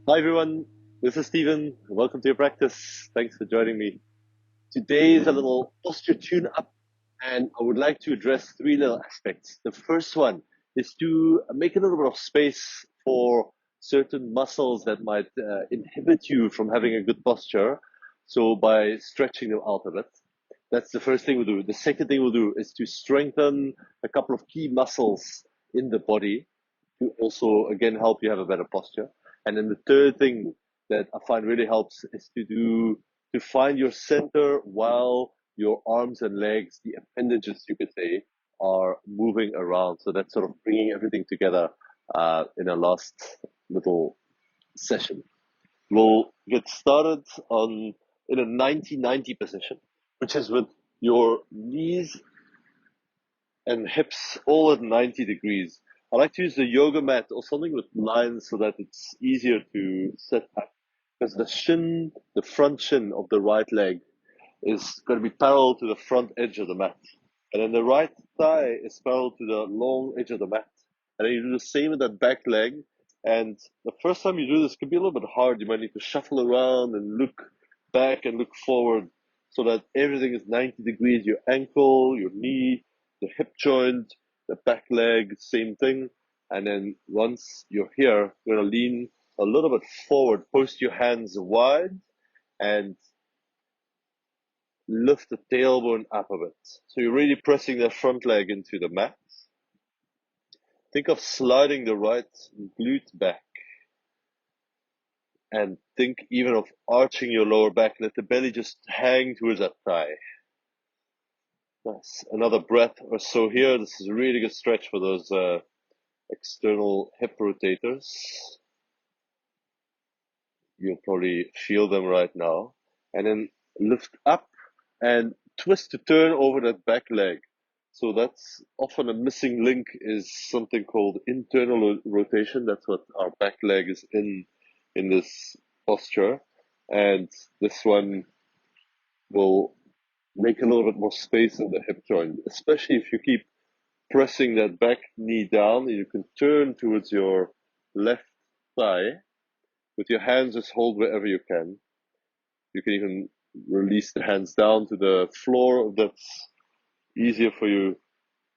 Hi everyone, this is Steven. Welcome to your practice. Thanks for joining me. Today is a little posture tune up, and I would like to address three little aspects. The first one is to make a little bit of space for certain muscles that might inhibit you from having a good posture. So, by stretching them out a bit. That's the first thing we'll do. The second thing we'll do is to strengthen a couple of key muscles in the body to also again help you have a better posture. And then the third thing that I find really helps is to find your center while your arms and legs, the appendages you could say, are moving around. So that's sort of bringing everything together in a last little session. We'll get started on in a 90-90 position, which is with your knees and hips all at 90 degrees. I like to use the yoga mat or something with lines so that it's easier to set up because the front shin of the right leg is going to be parallel to the front edge of the mat. And then the right thigh is parallel to the long edge of the mat. And then you do the same with that back leg. And the first time you do this can be a little bit hard. You might need to shuffle around and look back and look forward so that everything is 90 degrees. Your ankle, your knee, the hip joint, the back leg, same thing. And then once you're here, you're going to lean a little bit forward, post your hands wide, and lift the tailbone up a bit. So you're really pressing the front leg into the mat. Think of sliding the right glute back and think even of arching your lower back. Let the belly just hang towards that thigh. Nice. Another breath or so here. This is a really good stretch for those external hip rotators. You'll probably feel them right now. And then lift up and twist to turn over that back leg. So that's often a missing link is something called internal rotation. That's what our back leg is in this posture. And this one will make a little bit more space in the hip joint, especially if you keep pressing that back knee down. You can turn towards your left thigh with your hands, just hold wherever you can. You can even release the hands down to the floor if that's easier for you.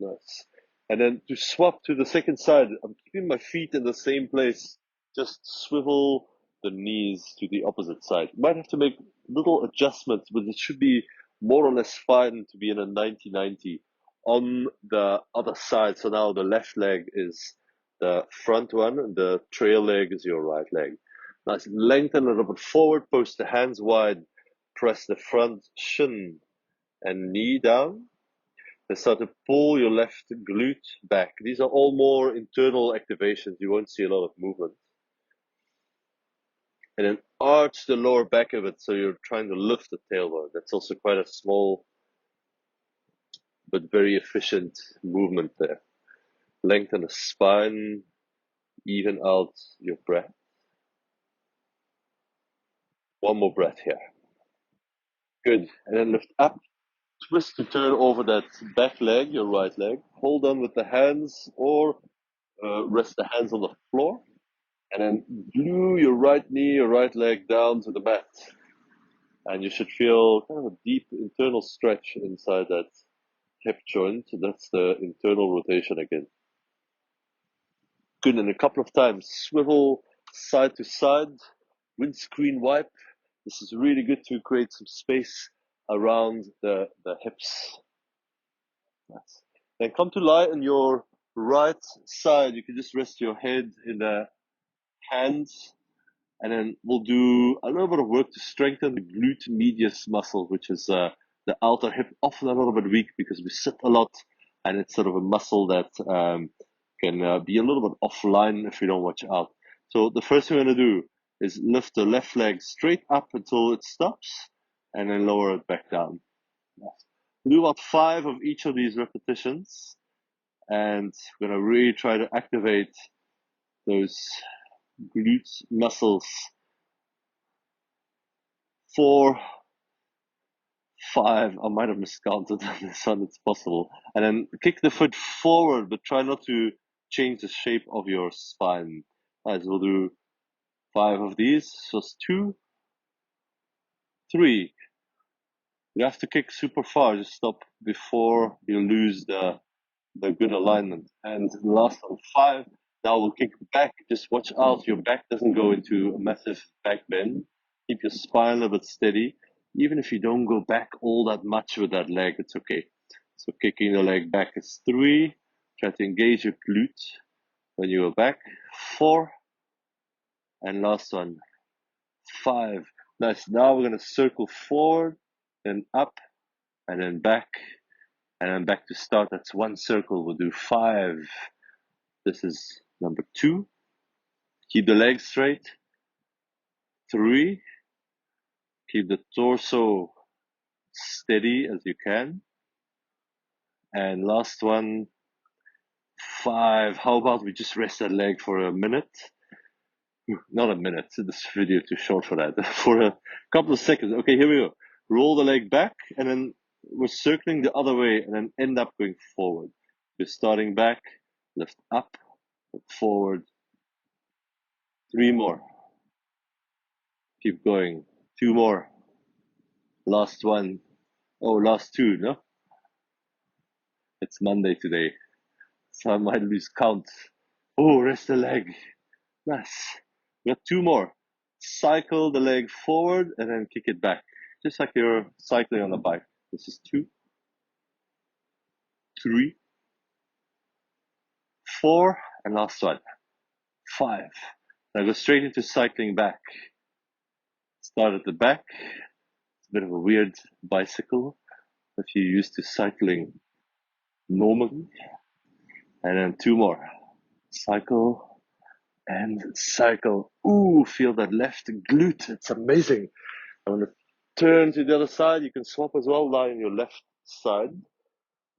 Nice. And then to swap to the second side, I'm keeping my feet in the same place. Just swivel the knees to the opposite side. You might have to make little adjustments, but it should be more or less fine to be in a 90-90 on the other side. So now the left leg is the front one, and the trail leg is your right leg. Nice. Lengthen a little bit forward, post the hands wide, press the front shin and knee down. And start to pull your left glute back. These are all more internal activations. You won't see a lot of movement. And then arch the lower back of it so you're trying to lift the tailbone. That's also quite a small but very efficient movement there. Lengthen the spine, even out your breath. One more breath here. Good. And then lift up, twist to turn over that back leg, your right leg. Hold on with the hands or rest the hands on the floor. And then glue your right knee, your right leg down to the mat. And you should feel kind of a deep internal stretch inside that hip joint. That's the internal rotation again. Good. And a couple of times, swivel side to side, windscreen wipe. This is really good to create some space around the hips. Nice. Then come to lie on your right side. You can just rest your head in the hands. And then we'll do a little bit of work to strengthen the glute medius muscle, which is the outer hip, often a little bit weak because we sit a lot, and it's sort of a muscle that can be a little bit offline if we don't watch out. So the first thing we're going to do is lift the left leg straight up until it stops, and then lower it back down. We'll do about 5 of each of these repetitions, and we're going to really try to activate those glute muscles. 4, 5, I might have miscounted on this one, it's possible. And then kick the foot forward, but try not to change the shape of your spine. As we'll do 5 of these, so it's 2, 3. You have to kick super far, just stop before you lose the good alignment. And the last one, 5. Now we'll kick back. Just watch out your back doesn't go into a massive back bend. Keep your spine a little bit steady. Even if you don't go back all that much with that leg, it's okay. So kicking the leg back is 3. Try to engage your glute when you go back. 4. And last one, 5. Nice. Now we're going to circle forward and up and then back and then back to start. That's one circle. We'll do 5. This is number 2. Keep the legs straight. 3. Keep the torso steady as you can. And last one, 5. How about we just rest that leg for a minute? Not a minute. This video too short for that. For a couple of seconds. Okay, here we go. Roll the leg back, and then we're circling the other way, and then end up going forward. You're starting back, lift up, forward. 3 more. Keep going. 2 more. Last one. Oh, last 2, no? It's Monday today, so I might lose count. Oh, rest the leg. Nice. We got 2 more. Cycle the leg forward and then kick it back, just like you're cycling on a bike. This is 2, 3, 4, and last one, 5. Now go straight into cycling back. Start at the back. It's a bit of a weird bicycle if you're used to cycling normally. And then 2 more. Cycle and cycle. Ooh, feel that left glute. It's amazing. I'm going to turn to the other side. You can swap as well, lie on your left side.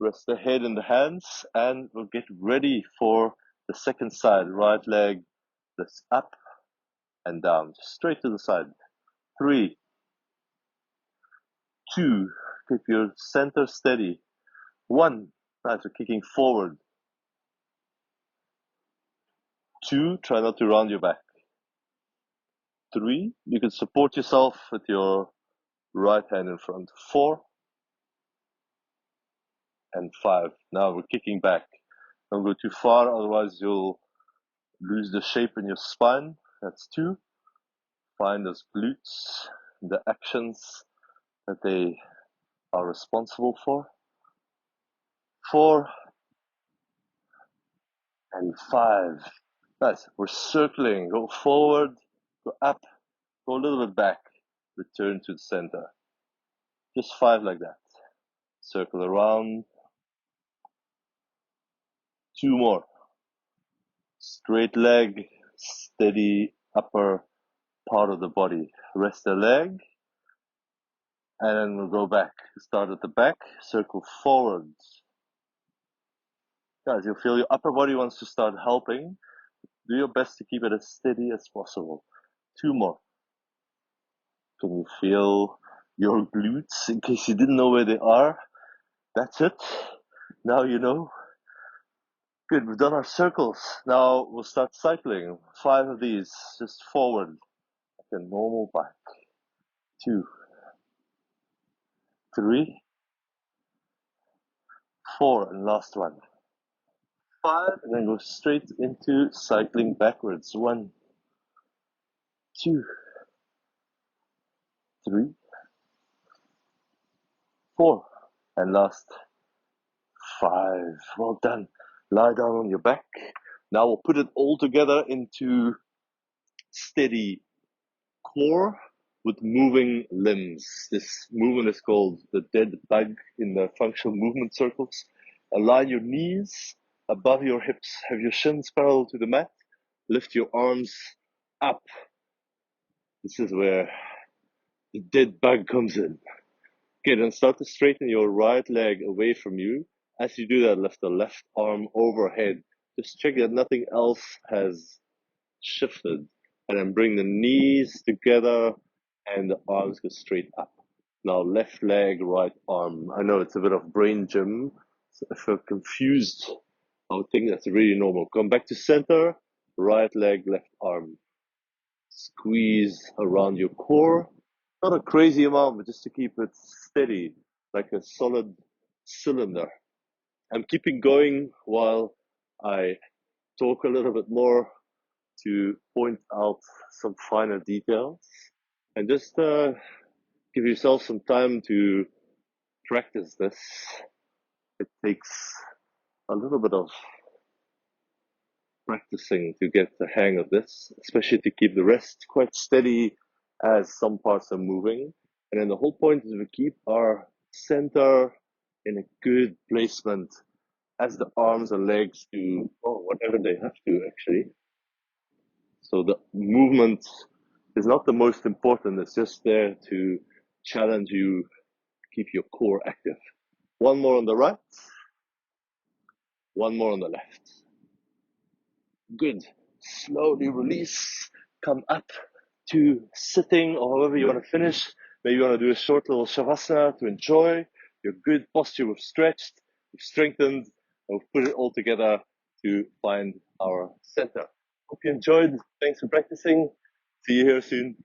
Rest the head in the hands, and we'll get ready for the second side. Right leg lifts up and down, straight to the side. 3, 2, keep your center steady. 1, nice, we're kicking forward. 2, try not to round your back. 3, you can support yourself with your right hand in front. 4 and 5. Now we're kicking back. Don't go too far, otherwise you'll lose the shape in your spine. That's 2. Find those glutes, the actions that they are responsible for. 4 and 5. Nice. We're circling. Go forward, go up, go a little bit back, return to the center. Just 5 like that. Circle around. 2 more. Straight leg, steady upper part of the body. Rest the leg, and then we'll go back. Start at the back, circle forwards. Guys, you'll feel your upper body wants to start helping. Do your best to keep it as steady as possible. 2 more. Can you feel your glutes? In case you didn't know where they are, that's it. Now you know. Good, we've done our circles. Now we'll start cycling. 5 of these, just forward, like a normal bike. 2, 3, 4, and last one. 5, and then go straight into cycling backwards. 1, 2, 3, 4, and last 5. Well done. Lie down on your back. Now we'll put it all together into steady core with moving limbs. This movement is called the dead bug in the functional movement circles. Align your knees above your hips. Have your shins parallel to the mat. Lift your arms up. This is where the dead bug comes in. Okay, then start to straighten your right leg away from you. As you do that, lift the left arm overhead. Just check that nothing else has shifted. And then bring the knees together and the arms go straight up. Now left leg, right arm. I know it's a bit of brain gym. So if you're confused, I would think that's really normal. Come back to center, right leg, left arm. Squeeze around your core. Not a crazy amount, but just to keep it steady, like a solid cylinder. I'm keeping going while I talk a little bit more to point out some finer details and just give yourself some time to practice this. It takes a little bit of practicing to get the hang of this, especially to keep the wrist quite steady as some parts are moving. And then the whole point is we keep our center in a good placement as the arms and legs do, or whatever they have to actually. So the movement is not the most important, it's just there to challenge you, keep your core active. One more on the right, one more on the left. Good. Slowly release, come up to sitting or however you want to finish. Maybe you want to do a short little shavasana to enjoy your good posture. We've stretched, we've strengthened, and we've put it all together to find our center. Hope you enjoyed. Thanks for practicing. See you here soon.